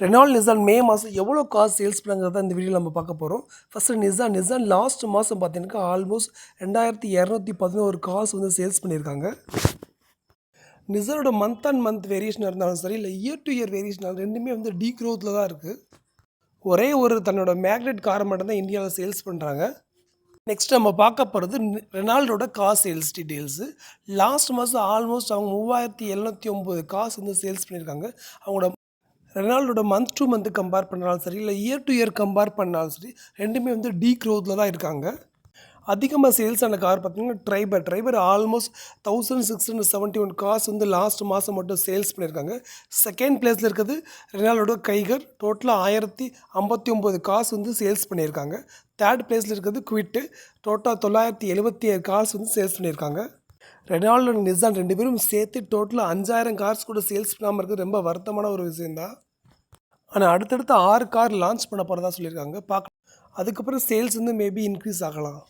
Reynold Nissan மே மாதம் எவ்வளோ car sales பண்ணாங்கிறத இந்த வீடியோவில் நம்ம பார்க்க போகிறோம். ஃபஸ்ட்டு நிசான் லாஸ்ட் மாதம் பார்த்தீங்கன்னா ஆல்மோஸ்ட் 2211 கார்ஸ் வந்து சேல்ஸ் பண்ணியிருக்காங்க. நிசானோட மந்த் அண்ட் மந்த் வேரியேஷனாக இருந்தாலும் சரி, இல்லை இயர் டு இயர் வேரியேஷனாக ரெண்டுமே வந்து டீ க்ரோத்தில் தான் இருக்குது. ஒரே ஒரு தன்னோட மேக்னெட் காரை மட்டும்தான் இந்தியாவில் சேல்ஸ் பண்ணுறாங்க. நெக்ஸ்ட் நம்ம பார்க்க போகிறது ரெனால்டோட கார் சேல்ஸ் டீட்டெயில்ஸு. லாஸ்ட் மாதம் ஆல்மோஸ்ட் அவங்க 3709 கார்ஸ் வந்து சேல்ஸ் பண்ணியிருக்காங்க. அவங்களோட ரெனால்டோட மந்த் டு மந்த் கம்பேர் பண்ணாலும் சரி, இல்லை இயர் டு இயர் கம்பேர் பண்ணாலும் சரி, ரெண்டுமே வந்து டீ க்ரோத்தில் தான் இருக்காங்க. அதிகமாக சேல்ஸ் ஆன கார் பார்த்திங்கன்னா ட்ரைபர் ஆல்மோஸ்ட் 1671 கார்ஸ் வந்து லாஸ்ட் மாதம் மட்டும் சேல்ஸ் பண்ணியிருக்காங்க. செகண்ட் பிளேஸில் இருக்கிறது ரெனால்டோட கைகர், டோட்டலாக 1059 கார்ஸ் வந்து சேல்ஸ் பண்ணியிருக்காங்க. தேர்ட் பிளேஸில் இருக்கிறது குவிட்டு, டோட்டலாக 977 கார்ஸ் வந்து சேல்ஸ் பண்ணியிருக்காங்க. ரெனால்டோ நிசான் ரெண்டு பேரும் சேர்த்து டோட்டலாக 5000 கார்ஸ் கூட சேல்ஸ் பண்ணாமல் இருக்கிறது ரொம்ப வருத்தமான ஒரு விஷயந்தான். ஆனால் அடுத்தடுத்து 6 கார் லான்ச் பண்ண போகிறதா சொல்லியிருக்காங்க. அதுக்கப்புறம் சேல்ஸ் வந்து மேபி இன்க்ரீஸ் ஆகலாம்.